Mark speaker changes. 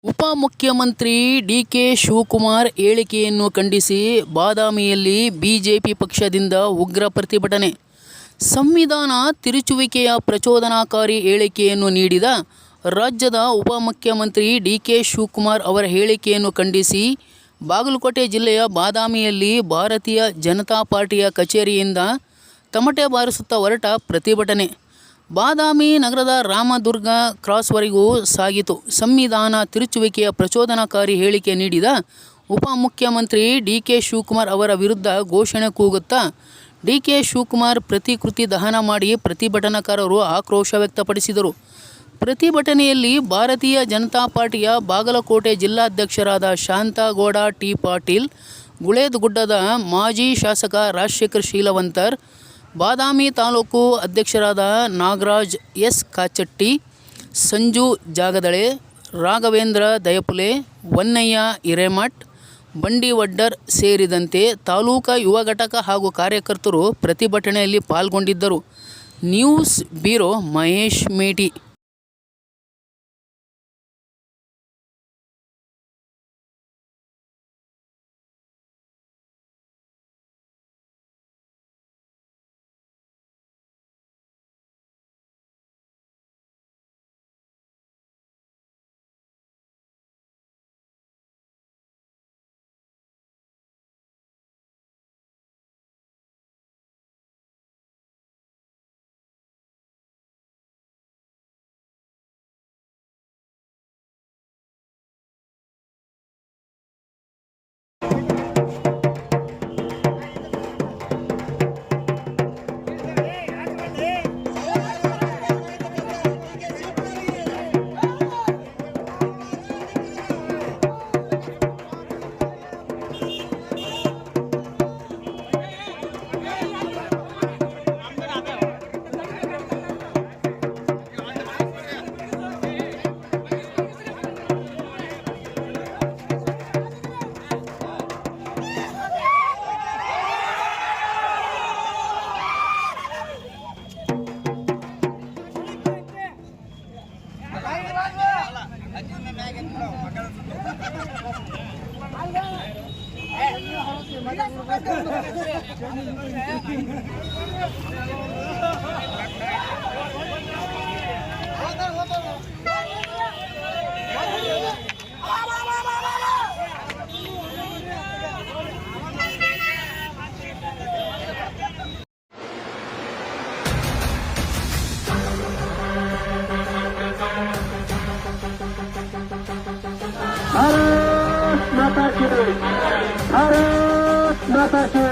Speaker 1: ಉಪಮುಖ್ಯಮಂತ್ರಿ ಡಿ.ಕೆ. ಶಿವಕುಮಾರ್ ಹೇಳಿಕೆಯನ್ನು ಖಂಡಿಸಿ ಬಾದಾಮಿಯಲ್ಲಿ ಬಿಜೆಪಿ ಪಕ್ಷದಿಂದ ಉಗ್ರ ಪ್ರತಿಭಟನೆ. ಸಂವಿಧಾನ ತಿರುಚುವಿಕೆಯ ಪ್ರಚೋದನಾಕಾರಿ ಹೇಳಿಕೆಯನ್ನು ನೀಡಿದ ರಾಜ್ಯದ ಉಪಮುಖ್ಯಮಂತ್ರಿ ಡಿ.ಕೆ. ಶಿವಕುಮಾರ್ ಅವರ ಹೇಳಿಕೆಯನ್ನು ಖಂಡಿಸಿ ಬಾಗಲಕೋಟೆ ಜಿಲ್ಲೆಯ ಬಾದಾಮಿಯಲ್ಲಿ ಭಾರತೀಯ ಜನತಾ ಪಾರ್ಟಿಯ ಕಚೇರಿಯಿಂದ ತಮಟೆ ಬಾರಿಸುತ್ತಾ ಹೊರಟ ಪ್ರತಿಭಟನೆ ಬಾದಾಮಿ ನಗರದ ರಾಮದುರ್ಗ ಕ್ರಾಸ್ವರೆಗೂ ಸಾಗಿತು. ಸಂವಿಧಾನ ತಿರುಚುವಿಕೆಯ ಪ್ರಚೋದನಾಕಾರಿ ಹೇಳಿಕೆ ನೀಡಿದ ಉಪಮುಖ್ಯಮಂತ್ರಿ ಡಿ.ಕೆ. ಶಿವಕುಮಾರ್ ಅವರ ವಿರುದ್ಧ ಘೋಷಣೆ ಕೂಗುತ್ತಾ ಡಿ.ಕೆ. ಶಿವಕುಮಾರ್ ಪ್ರತಿಕೃತಿ ದಹನ ಮಾಡಿ ಪ್ರತಿಭಟನಾಕಾರರು ಆಕ್ರೋಶ ವ್ಯಕ್ತಪಡಿಸಿದರು. ಪ್ರತಿಭಟನೆಯಲ್ಲಿ ಭಾರತೀಯ ಜನತಾ ಪಾರ್ಟಿಯ ಬಾಗಲಕೋಟೆ ಜಿಲ್ಲಾಧ್ಯಕ್ಷರಾದ ಶಾಂತಗೌಡ ಟಿ. ಪಾಟೀಲ್, ಗುಳೇದಗುಡ್ಡದ ಮಾಜಿ ಶಾಸಕ ರಾಜಶೇಖರ್ ಶೀಲವಂತರ್, ಬಾದಾಮಿ ತಾಲೂಕು ಅಧ್ಯಕ್ಷರಾದ ನಾಗರಾಜ್ ಎಸ್. ಕಾಚಟ್ಟಿ, ಸಂಜು ಜಾಗದಳೆ, ರಾಘವೇಂದ್ರ ದಯಪುಲೆ, ವನ್ನಯ್ಯ ಹಿರೇಮಠ್, ಬಂಡಿ ವಡ್ಡರ್ ಸೇರಿದಂತೆ ತಾಲೂಕಾ ಯುವ ಘಟಕ ಹಾಗೂ ಕಾರ್ಯಕರ್ತರು ಪ್ರತಿಭಟನೆಯಲ್ಲಿ ಪಾಲ್ಗೊಂಡಿದ್ದರು. ನ್ಯೂಸ್ ಬ್ಯೂರೋ, ಮಹೇಶ್ ಮೇಟಿ.
Speaker 2: भारत माता की भारत माता की